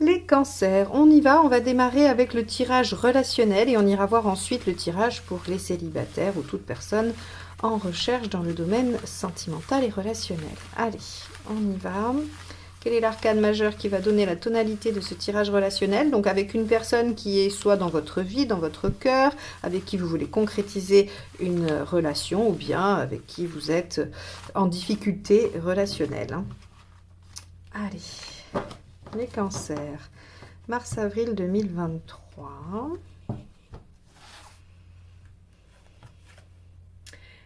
Les cancers, on y va, on va démarrer avec le tirage relationnel et on ira voir ensuite le tirage pour les célibataires ou toute personne en recherche dans le domaine sentimental et relationnel. Allez, on y va. Quel est l'arcane majeur qui va donner la tonalité de ce tirage relationnel? Donc avec une personne qui est soit dans votre vie, dans votre cœur, avec qui vous voulez concrétiser une relation ou bien avec qui vous êtes en difficulté relationnelle. Allez. Les cancers, mars-avril 2023.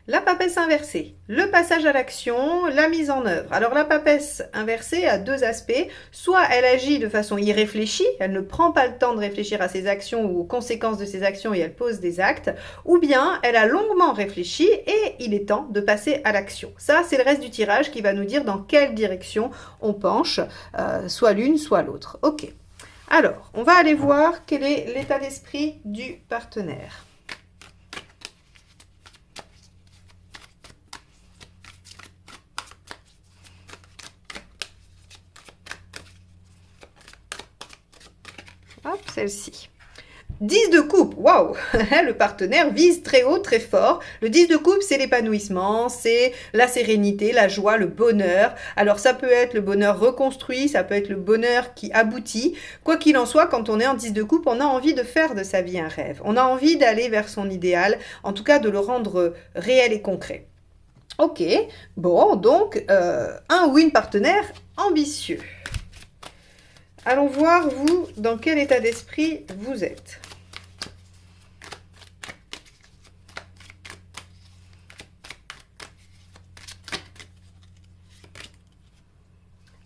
La papesse inversée, le passage à l'action, la mise en œuvre. Alors la papesse inversée a deux aspects. Soit elle agit de façon irréfléchie, elle ne prend pas le temps de réfléchir à ses actions ou aux conséquences de ses actions et elle pose des actes. Ou bien elle a longuement réfléchi et il est temps de passer à l'action. Ça, c'est le reste du tirage qui va nous dire dans quelle direction on penche, soit l'une, soit l'autre. Ok. Alors, on va aller voir quel est l'état d'esprit du partenaire. Hop, celle-ci. 10 de coupe, waouh. Le partenaire vise très haut, très fort. Le 10 de coupe, c'est l'épanouissement, c'est la sérénité, la joie, le bonheur. Alors ça peut être le bonheur reconstruit, ça peut être le bonheur qui aboutit. Quoi qu'il en soit, quand on est en 10 de coupe, on a envie de faire de sa vie un rêve. On a envie d'aller vers son idéal, en tout cas de le rendre réel et concret. Ok, bon, donc un ou une partenaire ambitieux. Allons voir, vous, dans quel état d'esprit vous êtes.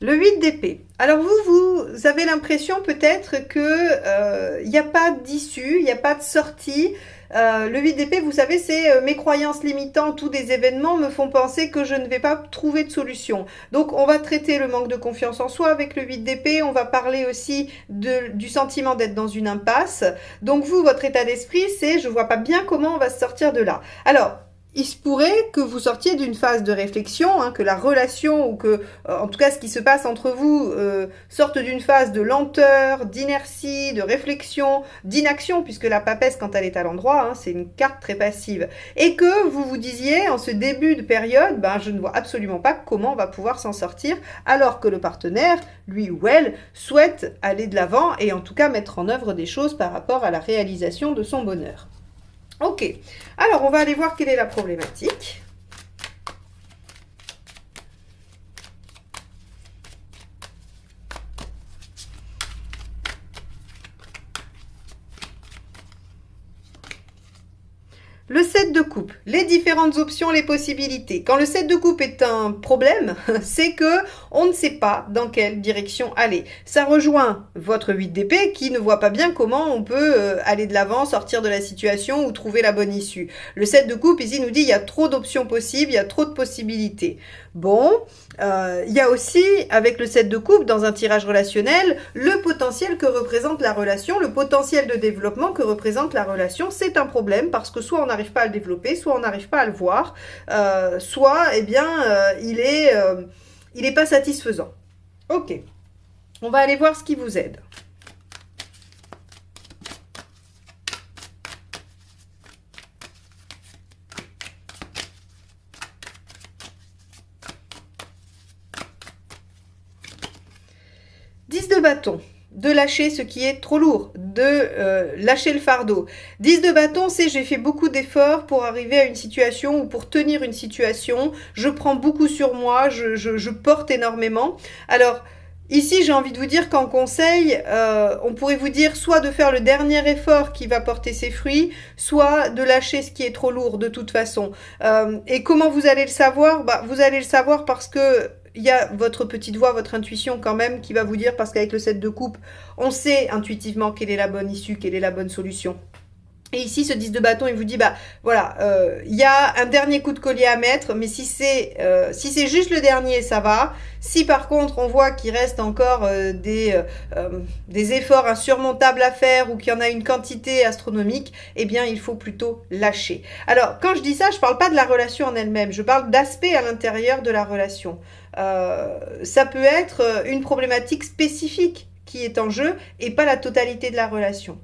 Le 8 d'épée. Alors vous avez l'impression peut-être que il n'y a pas d'issue, il n'y a pas de sortie. Le 8 d'épée, vous savez, c'est mes croyances limitantes ou des événements me font penser que je ne vais pas trouver de solution. Donc on va traiter le manque de confiance en soi avec le 8 d'épée, on va parler aussi du sentiment d'être dans une impasse. Donc vous, votre état d'esprit, c'est je vois pas bien comment on va se sortir de là. Alors, il se pourrait que vous sortiez d'une phase de réflexion, hein, que la relation ou que, en tout cas, ce qui se passe entre vous sorte d'une phase de lenteur, d'inertie, de réflexion, d'inaction, puisque la papesse, quand elle est à l'endroit, hein, c'est une carte très passive. Et que vous vous disiez, en ce début de période, ben, je ne vois absolument pas comment on va pouvoir s'en sortir, alors que le partenaire, lui ou elle, souhaite aller de l'avant et en tout cas mettre en œuvre des choses par rapport à la réalisation de son bonheur. Ok, alors on va aller voir quelle est la problématique. Le 7 de coupe, les différentes options, les possibilités. Quand le 7 de coupe est un problème, c'est que on ne sait pas dans quelle direction aller. Ça rejoint votre 8 d'épée qui ne voit pas bien comment on peut aller de l'avant, sortir de la situation ou trouver la bonne issue. Le 7 de coupe ici nous dit il y a trop d'options possibles, il y a trop de possibilités. Bon, il y a aussi, avec le 7 de coupe, dans un tirage relationnel, le potentiel que représente la relation, le potentiel de développement que représente la relation, c'est un problème parce que soit on n'arrive pas à le développer, soit on n'arrive pas à le voir, soit, eh bien, il est pas satisfaisant. Ok, on va aller voir ce qui vous aide. De bâton, de lâcher ce qui est trop lourd, de lâcher le fardeau. 10 de bâton, c'est j'ai fait beaucoup d'efforts pour arriver à une situation ou pour tenir une situation, je prends beaucoup sur moi, je porte énormément. Alors, ici, j'ai envie de vous dire qu'en conseil, on pourrait vous dire soit de faire le dernier effort qui va porter ses fruits, soit de lâcher ce qui est trop lourd de toute façon. Et comment vous allez le savoir? Bah, vous allez le savoir parce que il y a votre petite voix, votre intuition quand même qui va vous dire, parce qu'avec le 7 de coupe, on sait intuitivement quelle est la bonne issue, quelle est la bonne solution. Et ici, ce 10 de bâton, il vous dit, bah voilà, y a un dernier coup de collier à mettre, mais si c'est juste le dernier, ça va. Si par contre, on voit qu'il reste encore des efforts insurmontables à faire ou qu'il y en a une quantité astronomique, eh bien, il faut plutôt lâcher. Alors, quand je dis ça, je parle pas de la relation en elle-même, je parle d'aspects à l'intérieur de la relation. Ça peut être une problématique spécifique qui est en jeu et pas la totalité de la relation.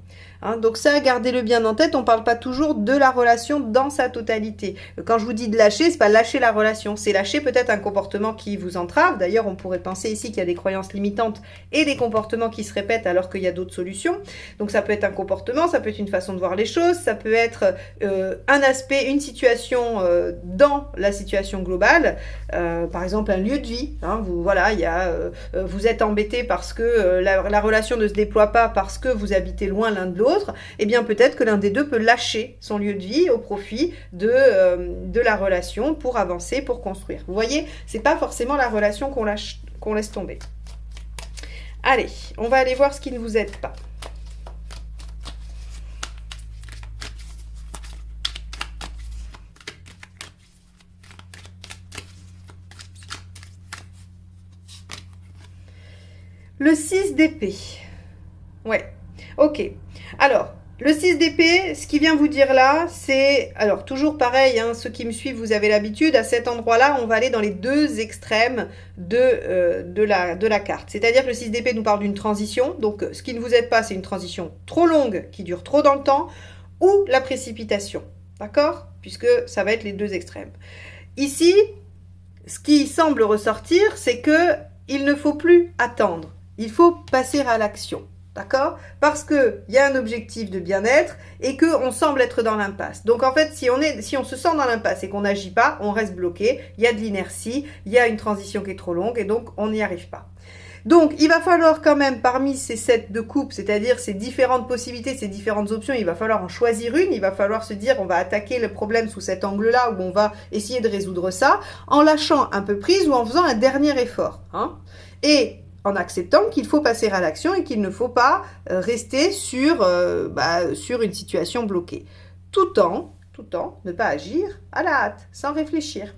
Hein, donc ça, gardez-le bien en tête, on ne parle pas toujours de la relation dans sa totalité. Quand je vous dis de lâcher, c'est pas lâcher la relation, c'est lâcher peut-être un comportement qui vous entrave. D'ailleurs, on pourrait penser ici qu'il y a des croyances limitantes et des comportements qui se répètent alors qu'il y a d'autres solutions. Donc ça peut être un comportement, ça peut être une façon de voir les choses, ça peut être un aspect, une situation dans la situation globale, par exemple un lieu de vie. Hein, voilà, vous êtes embêté parce que la relation ne se déploie pas parce que vous habitez loin l'un de l'autre. Eh bien peut-être que l'un des deux peut lâcher son lieu de vie au profit de la relation pour avancer, pour construire. Vous voyez, c'est pas forcément la relation qu'on laisse tomber. Allez, on va aller voir ce qui ne vous aide pas. Le 6 d'épée. Ouais, ok. Alors, le 6 d'épée, ce qui vient vous dire là, c'est... Alors, toujours pareil, hein, ceux qui me suivent, vous avez l'habitude, à cet endroit-là, on va aller dans les deux extrêmes de la carte. C'est-à-dire que le 6 d'épée nous parle d'une transition. Donc, ce qui ne vous aide pas, c'est une transition trop longue, qui dure trop dans le temps, ou la précipitation. D'accord? Puisque ça va être les deux extrêmes. Ici, ce qui semble ressortir, c'est que il ne faut plus attendre. Il faut passer à l'action. D'accord? Parce qu'il y a un objectif de bien-être et qu'on semble être dans l'impasse. Donc en fait, si on se sent dans l'impasse et qu'on n'agit pas, on reste bloqué, il y a de l'inertie, il y a une transition qui est trop longue et donc on n'y arrive pas. Donc il va falloir quand même, parmi ces sets de coupe, c'est-à-dire ces différentes possibilités, ces différentes options, il va falloir en choisir une, il va falloir se dire on va attaquer le problème sous cet angle-là où on va essayer de résoudre ça, en lâchant un peu prise ou en faisant un dernier effort. Hein. Et en acceptant qu'il faut passer à l'action et qu'il ne faut pas rester sur une situation bloquée. Tout en ne pas agir à la hâte, sans réfléchir.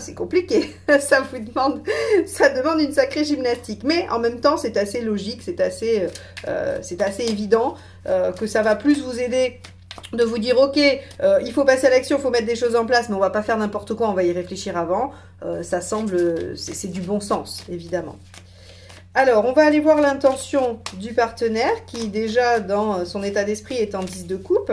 C'est compliqué, ça demande une sacrée gymnastique. Mais en même temps, c'est assez logique, c'est assez évident que ça va plus vous aider de vous dire, ok, il faut passer à l'action, il faut mettre des choses en place, mais on va pas faire n'importe quoi, on va y réfléchir avant. C'est du bon sens, évidemment. Alors, on va aller voir l'intention du partenaire qui, déjà, dans son état d'esprit, est en 10 de coupe.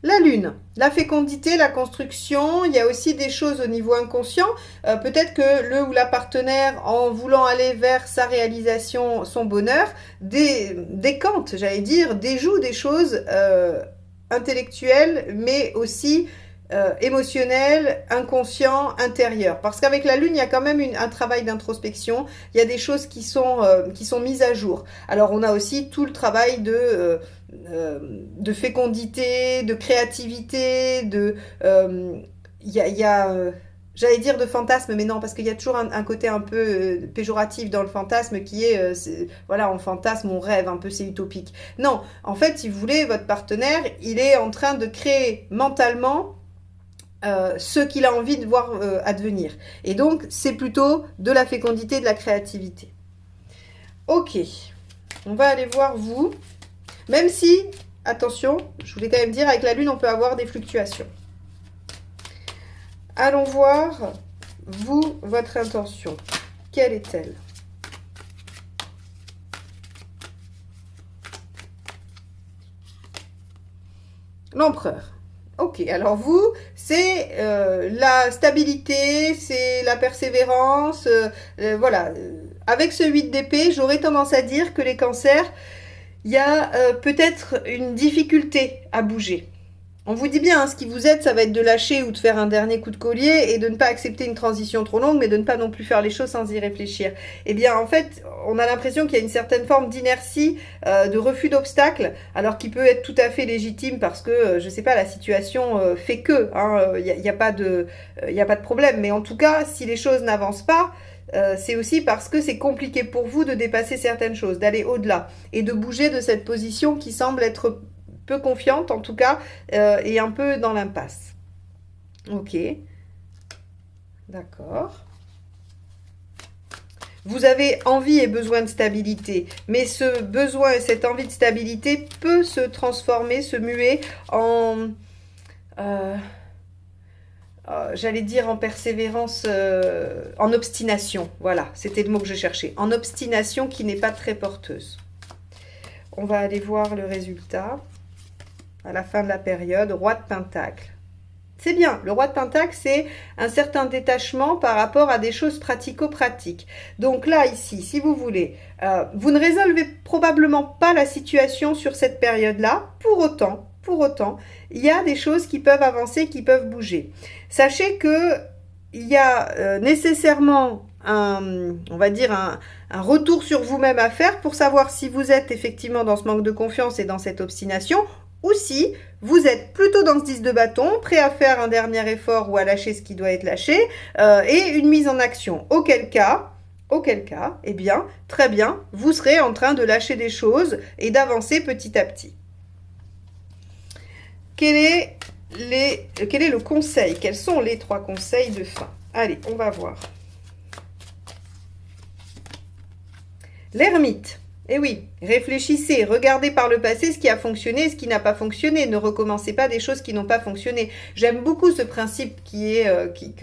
La lune, la fécondité, la construction, il y a aussi des choses au niveau inconscient. Peut-être que le ou la partenaire, en voulant aller vers sa réalisation, son bonheur, décante, j'allais dire, déjoue des choses intellectuelles, mais aussi émotionnel, inconscient, intérieur. Parce qu'avec la lune, il y a quand même un travail d'introspection. Il y a des choses qui sont mises à jour. Alors, on a aussi tout le travail de fécondité, de créativité, j'allais dire de fantasme, mais non, parce qu'il y a toujours un côté un peu péjoratif dans le fantasme qui voilà, on fantasme, on rêve, un peu, c'est utopique. Non, en fait, si vous voulez, votre partenaire, il est en train de créer mentalement ce qu'il a envie de voir advenir. Et donc, c'est plutôt de la fécondité, de la créativité. Ok, on va aller voir vous. Même si, attention, je voulais quand même dire, avec la lune, on peut avoir des fluctuations. Allons voir, vous, votre intention. Quelle est-elle? L'empereur. Ok, alors vous, c'est la stabilité, c'est la persévérance, voilà. Avec ce 8 d'épée, j'aurais tendance à dire que les cancers, il y a peut-être une difficulté à bouger. On vous dit bien, hein, ce qui vous aide, ça va être de lâcher ou de faire un dernier coup de collier et de ne pas accepter une transition trop longue, mais de ne pas non plus faire les choses sans y réfléchir. Eh bien, en fait, on a l'impression qu'il y a une certaine forme d'inertie, de refus d'obstacle, alors qu'il peut être tout à fait légitime parce que, je sais pas, la situation fait que, hein, y a pas de problème. Mais en tout cas, si les choses n'avancent pas, c'est aussi parce que c'est compliqué pour vous de dépasser certaines choses, d'aller au-delà et de bouger de cette position qui semble être peu confiante en tout cas et un peu dans l'impasse. Ok, d'accord. Vous avez envie et besoin de stabilité, mais ce besoin et cette envie de stabilité peut se transformer, se muer en j'allais dire en persévérance, en obstination. Voilà, c'était le mot que je cherchais. En obstination qui n'est pas très porteuse. On va aller voir le résultat à la fin de la période. Roi de Pentacle. C'est bien, le roi de Pentacle, c'est un certain détachement par rapport à des choses pratico-pratiques. Donc là, ici, si vous voulez, vous ne résolvez probablement pas la situation sur cette période-là. Pour autant, il y a des choses qui peuvent avancer, qui peuvent bouger. Sachez que il y a nécessairement on va dire un retour sur vous-même à faire pour savoir si vous êtes effectivement dans ce manque de confiance et dans cette obstination, ou si vous êtes plutôt dans ce 10 de bâton, prêt à faire un dernier effort ou à lâcher ce qui doit être lâché, et une mise en action. Auquel cas, eh bien, très bien, vous serez en train de lâcher des choses et d'avancer petit à petit. Quel est le conseil? Quels sont les 3 conseils de fin? Allez, on va voir. L'ermite. Eh oui, réfléchissez, regardez par le passé ce qui a fonctionné et ce qui n'a pas fonctionné. Ne recommencez pas des choses qui n'ont pas fonctionné. J'aime beaucoup ce principe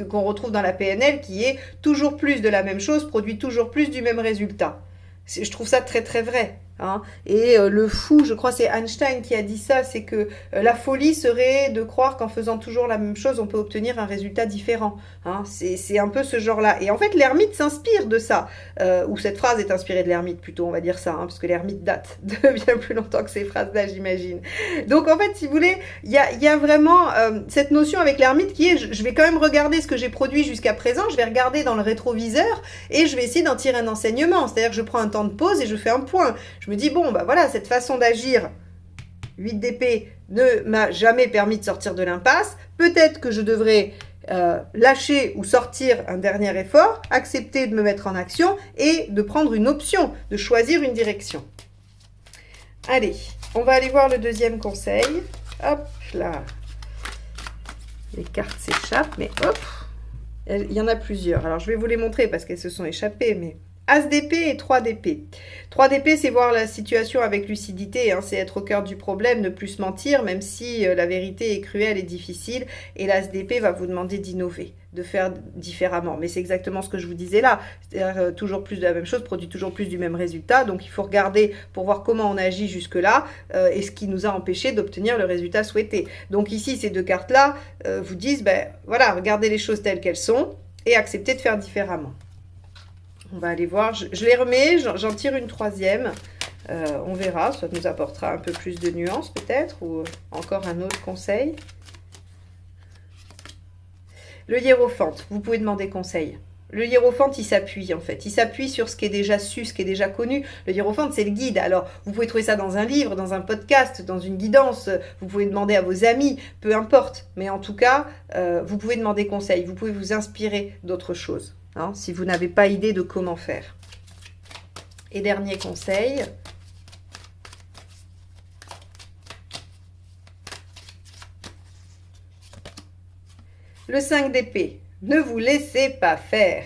qu'on retrouve dans la PNL, qui est toujours plus de la même chose, produit toujours plus du même résultat. Je trouve ça très très vrai. Hein. Et le fou, je crois c'est Einstein qui a dit ça, c'est que la folie serait de croire qu'en faisant toujours la même chose, on peut obtenir un résultat différent. Hein. C'est un peu ce genre-là. Et en fait, l'ermite s'inspire de ça. Ou cette phrase est inspirée de l'ermite plutôt, on va dire ça, hein, parce que l'ermite date de bien plus longtemps que ces phrases-là, j'imagine. Donc en fait, si vous voulez, il y a vraiment cette notion avec l'ermite qui est, je vais quand même regarder ce que j'ai produit jusqu'à présent, je vais regarder dans le rétroviseur et je vais essayer d'en tirer un enseignement. C'est-à-dire que je prends un temps de pause et je fais un point. Je me dis, bon, bah voilà, cette façon d'agir, 8 d'épée, ne m'a jamais permis de sortir de l'impasse. Peut-être que je devrais lâcher ou sortir un dernier effort, accepter de me mettre en action et de prendre une option, de choisir une direction. Allez, on va aller voir le deuxième conseil. Hop là. Les cartes s'échappent, mais hop, il y en a plusieurs. Alors, je vais vous les montrer parce qu'elles se sont échappées, mais... As d'épée et 3 d'épée. 3 d'épée, c'est voir la situation avec lucidité, hein, c'est être au cœur du problème, ne plus se mentir, même si la vérité est cruelle et difficile. Et l'as d'épée va vous demander d'innover, de faire différemment. Mais c'est exactement ce que je vous disais là. C'est-à-dire toujours plus de la même chose, produit toujours plus du même résultat. Donc il faut regarder pour voir comment on agit jusque-là et ce qui nous a empêché d'obtenir le résultat souhaité. Donc ici, ces 2 cartes-là vous disent, ben voilà, regardez les choses telles qu'elles sont et acceptez de faire différemment. On va aller voir, je les remets, j'en tire une 3e, on verra, ça nous apportera un peu plus de nuances peut-être, ou encore un autre conseil. Le hiérophante, vous pouvez demander conseil. Le hiérophante, il s'appuie en fait, il s'appuie sur ce qui est déjà su, ce qui est déjà connu. Le hiérophante, c'est le guide, alors vous pouvez trouver ça dans un livre, dans un podcast, dans une guidance, vous pouvez demander à vos amis, peu importe. Mais en tout cas, vous pouvez demander conseil, vous pouvez vous inspirer d'autres choses. Hein, si vous n'avez pas idée de comment faire. Et dernier conseil. Le 5 d'épée. Ne vous laissez pas faire.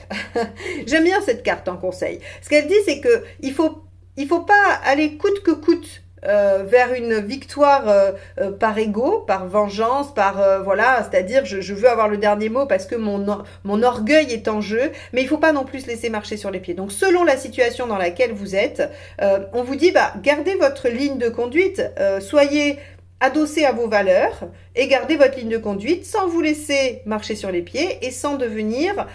J'aime bien cette carte en conseil. Ce qu'elle dit, c'est que il faut pas aller coûte que coûte vers une victoire par ego, par vengeance, par voilà, c'est-à-dire je veux avoir le dernier mot parce que mon orgueil est en jeu, mais il faut pas non plus se laisser marcher sur les pieds. Donc selon la situation dans laquelle vous êtes, on vous dit bah gardez votre ligne de conduite, soyez adossé à vos valeurs et gardez votre ligne de conduite sans vous laisser marcher sur les pieds et sans devenir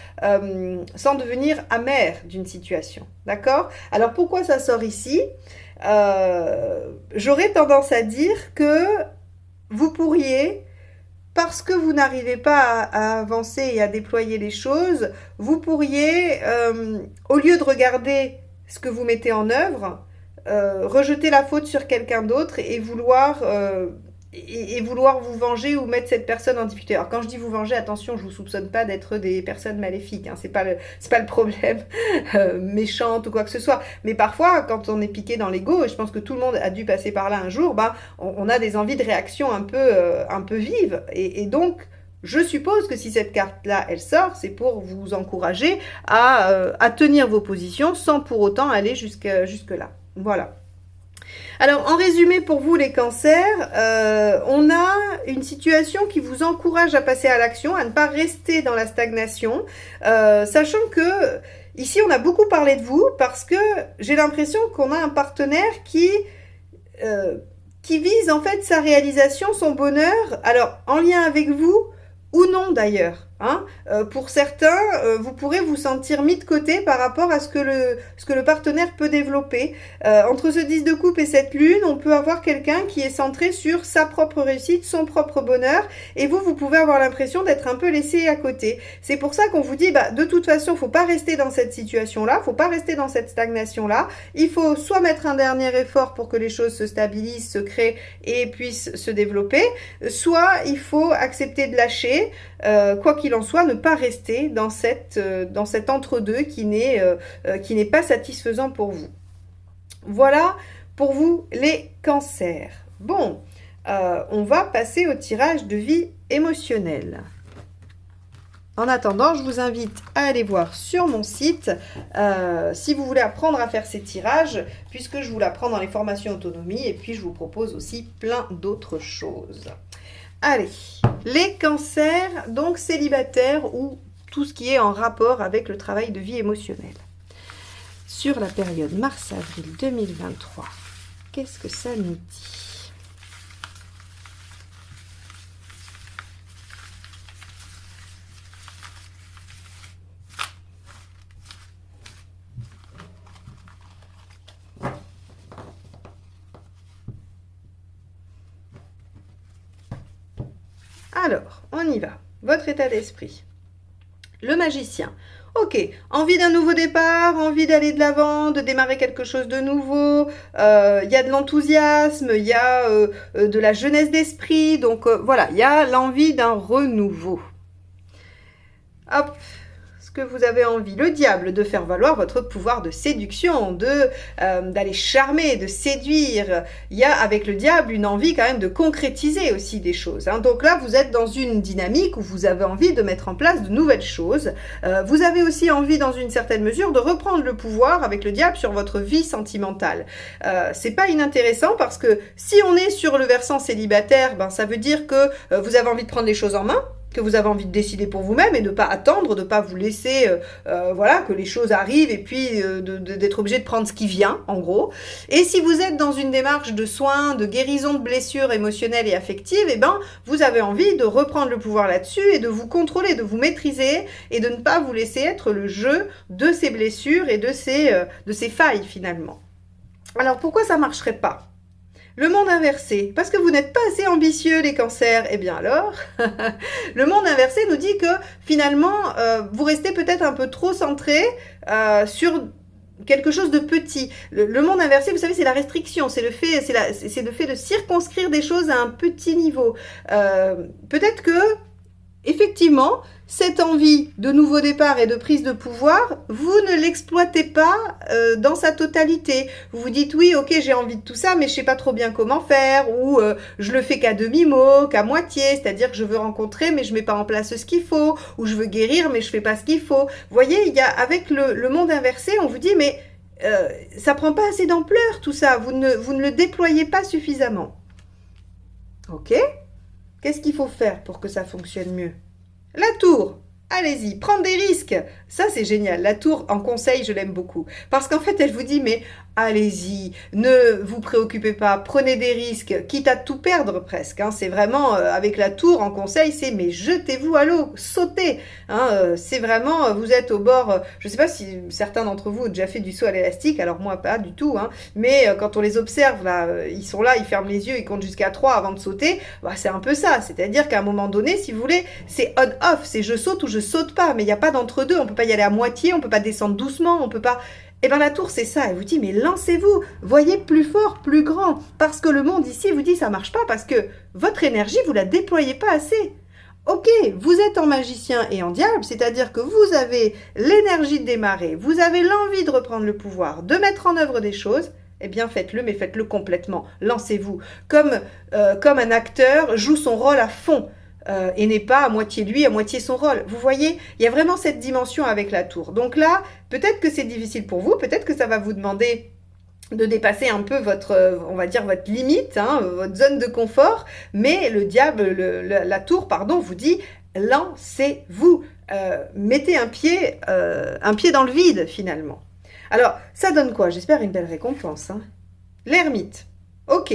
amer d'une situation. D'accord? Alors pourquoi ça sort ici? J'aurais tendance à dire que vous pourriez, parce que vous n'arrivez pas à avancer et à déployer les choses, vous pourriez, au lieu de regarder ce que vous mettez en œuvre, rejeter la faute sur quelqu'un d'autre et vouloir vous venger ou mettre cette personne en difficulté. Alors quand je dis vous venger, attention, je vous soupçonne pas d'être des personnes maléfiques, hein, c'est pas le problème méchante ou quoi que ce soit. Mais parfois, quand on est piqué dans l'ego, et je pense que tout le monde a dû passer par là un jour, bah on a des envies de réaction un peu vives. Et donc je suppose que si cette carte-là, elle sort, c'est pour vous encourager à tenir vos positions sans pour autant aller jusque-là. Voilà. Alors, en résumé pour vous les cancers, on a une situation qui vous encourage à passer à l'action, à ne pas rester dans la stagnation, sachant que ici on a beaucoup parlé de vous parce que j'ai l'impression qu'on a un partenaire qui vise en fait sa réalisation, son bonheur, alors en lien avec vous ou non d'ailleurs. Hein, pour certains, vous pourrez vous sentir mis de côté par rapport à ce que le partenaire peut développer. Entre ce 10 de coupe et cette lune, on peut avoir quelqu'un qui est centré sur sa propre réussite, son propre bonheur, et vous pouvez avoir l'impression d'être un peu laissé à côté. C'est pour ça qu'on vous dit, de toute façon, faut pas rester dans cette situation-là, faut pas rester dans cette stagnation-là. Il faut soit mettre un dernier effort pour que les choses se stabilisent, se créent et puissent se développer, soit il faut accepter de lâcher, quoi qu'il en soit, ne pas rester dans cet entre-deux qui n'est pas satisfaisant pour vous. Voilà pour vous les cancers. Bon, on va passer au tirage de vie émotionnelle. En attendant, je vous invite à aller voir sur mon site si vous voulez apprendre à faire ces tirages, puisque je vous l'apprends dans les formations autonomie et puis je vous propose aussi plein d'autres choses. Allez, les cancers, donc célibataires ou tout ce qui est en rapport avec le travail de vie émotionnelle. Sur la période mars-avril 2023, qu'est-ce que ça nous dit ? Alors, on y va. Votre état d'esprit. Le magicien. Ok, envie d'un nouveau départ, envie d'aller de l'avant, de démarrer quelque chose de nouveau. Il y a de l'enthousiasme, il y a de la jeunesse d'esprit. Donc voilà, il y a l'envie d'un renouveau. Hop, que vous avez envie. Le diable, de faire valoir votre pouvoir de séduction, d'aller charmer, de séduire. Il y a avec le diable une envie quand même de concrétiser aussi des choses. Hein. Donc là, vous êtes dans une dynamique où vous avez envie de mettre en place de nouvelles choses. Vous avez aussi envie, dans une certaine mesure, de reprendre le pouvoir avec le diable sur votre vie sentimentale. C'est pas inintéressant parce que si on est sur le versant célibataire, ça veut dire que vous avez envie de prendre les choses en main, que vous avez envie de décider pour vous-même et de ne pas attendre, de ne pas vous laisser voilà, que les choses arrivent et puis d'être obligé de prendre ce qui vient, en gros. Et si vous êtes dans une démarche de soins, de guérison de blessures émotionnelles et affectives, vous avez envie de reprendre le pouvoir là-dessus et de vous contrôler, de vous maîtriser et de ne pas vous laisser être le jeu de ces blessures et de ces failles, finalement. Alors, pourquoi ça ne marcherait pas ? Le monde inversé, parce que vous n'êtes pas assez ambitieux les cancers, eh bien alors, le monde inversé nous dit que finalement, vous restez peut-être un peu trop centré sur quelque chose de petit. Le monde inversé, vous savez, c'est la restriction, c'est le fait de circonscrire des choses à un petit niveau. Peut-être que, effectivement, cette envie de nouveau départ et de prise de pouvoir, vous ne l'exploitez pas dans sa totalité. Vous vous dites, oui, ok, j'ai envie de tout ça, mais je sais pas trop bien comment faire, ou je le fais qu'à demi-mot, qu'à moitié, c'est-à-dire que je veux rencontrer, mais je mets pas en place ce qu'il faut, ou je veux guérir, mais je fais pas ce qu'il faut. Vous voyez, il y a, avec le monde inversé, on vous dit, mais ça prend pas assez d'ampleur, tout ça, vous ne le déployez pas suffisamment. Ok ? Qu'est-ce qu'il faut faire pour que ça fonctionne mieux ? La tour, allez-y, prendre des risques. Ça, c'est génial. La tour, en conseil, je l'aime beaucoup. Parce qu'en fait, elle vous dit, mais allez-y, ne vous préoccupez pas, prenez des risques, quitte à tout perdre presque. Hein. C'est vraiment, avec la tour, en conseil, c'est, mais jetez-vous à l'eau, sautez. Hein. C'est vraiment, vous êtes au bord, je ne sais pas si certains d'entre vous ont déjà fait du saut à l'élastique, alors moi, pas du tout. Hein. Mais quand on les observe, là, ils sont là, ils ferment les yeux, ils comptent jusqu'à 3 avant de sauter. C'est un peu ça. C'est-à-dire qu'à un moment donné, si vous voulez, c'est on-off, c'est je saute ou je saute pas. Mais il n'y a pas d'entre-deux, on peut pas y aller à moitié, on peut pas descendre doucement, on peut pas... Eh bien la tour c'est ça, elle vous dit mais lancez-vous, voyez plus fort, plus grand, parce que le monde ici vous dit ça marche pas, parce que votre énergie vous la déployez pas assez. Ok, vous êtes en magicien et en diable, c'est-à-dire que vous avez l'énergie de démarrer, vous avez l'envie de reprendre le pouvoir, de mettre en œuvre des choses, eh bien faites-le, mais faites-le complètement, lancez-vous, comme un acteur joue son rôle à fond. Et n'est pas à moitié lui, à moitié son rôle. Vous voyez, il y a vraiment cette dimension avec la tour. Donc là, peut-être que c'est difficile pour vous, peut-être que ça va vous demander de dépasser un peu votre, on va dire, votre limite, hein, votre zone de confort, mais le diable, la tour, pardon, vous dit, lancez-vous, mettez un pied dans le vide, finalement. Alors, ça donne quoi? J'espère une belle récompense, hein. L'ermite. Ok.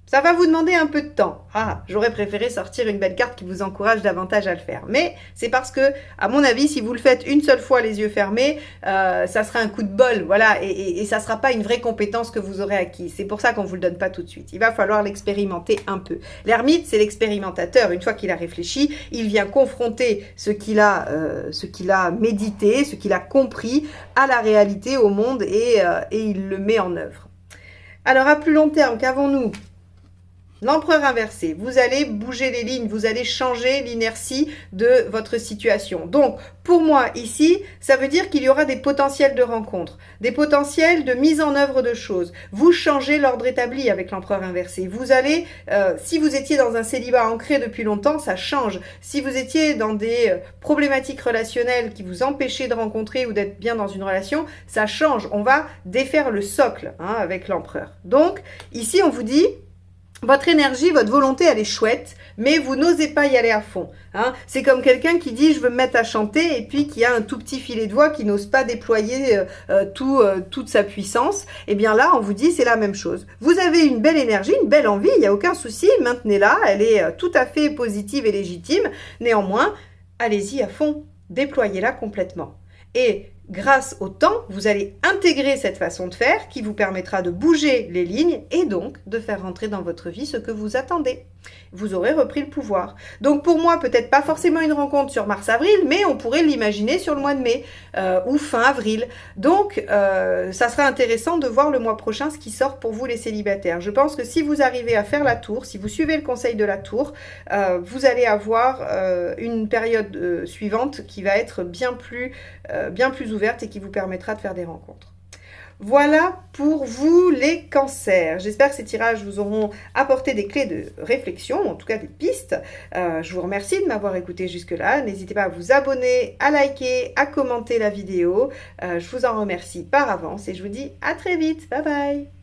Ça va vous demander un peu de temps. Ah, j'aurais préféré sortir une belle carte qui vous encourage davantage à le faire. Mais c'est parce que, à mon avis, si vous le faites une seule fois les yeux fermés, ça sera un coup de bol, voilà, et ça sera pas une vraie compétence que vous aurez acquise. C'est pour ça qu'on vous le donne pas tout de suite. Il va falloir l'expérimenter un peu. L'ermite, c'est l'expérimentateur. Une fois qu'il a réfléchi, il vient confronter ce qu'il a médité, ce qu'il a compris à la réalité, au monde, et il le met en œuvre. Alors, à plus long terme, qu'avons-nous? L'empereur inversé, vous allez bouger les lignes, vous allez changer l'inertie de votre situation. Donc, pour moi, ici, ça veut dire qu'il y aura des potentiels de rencontres, des potentiels de mise en œuvre de choses. Vous changez l'ordre établi avec l'empereur inversé. Vous allez, si vous étiez dans un célibat ancré depuis longtemps, ça change. Si vous étiez dans des problématiques relationnelles qui vous empêchaient de rencontrer ou d'être bien dans une relation, ça change. On va défaire le socle, hein, avec l'empereur. Donc, ici, on vous dit... Votre énergie, votre volonté, elle est chouette, mais vous n'osez pas y aller à fond. Hein. C'est comme quelqu'un qui dit « je veux me mettre à chanter » et puis qui a un tout petit filet de voix, qui n'ose pas déployer toute sa puissance. Et bien là, on vous dit c'est la même chose. Vous avez une belle énergie, une belle envie, il n'y a aucun souci, maintenez-la, elle est tout à fait positive et légitime. Néanmoins, allez-y à fond, déployez-la complètement. Et grâce au temps, vous allez intégrer cette façon de faire qui vous permettra de bouger les lignes et donc de faire rentrer dans votre vie ce que vous attendez. Vous aurez repris le pouvoir. Donc pour moi, peut-être pas forcément une rencontre sur mars-avril, mais on pourrait l'imaginer sur le mois de mai ou fin avril. Donc ça sera intéressant de voir le mois prochain ce qui sort pour vous les célibataires. Je pense que si vous arrivez à faire la tour, si vous suivez le conseil de la tour, vous allez avoir une période suivante qui va être bien plus ouverte et qui vous permettra de faire des rencontres. Voilà pour vous les cancers. J'espère que ces tirages vous auront apporté des clés de réflexion, en tout cas des pistes. Je vous remercie de m'avoir écouté jusque-là. N'hésitez pas à vous abonner, à liker, à commenter la vidéo. Je vous en remercie par avance et je vous dis à très vite. Bye bye.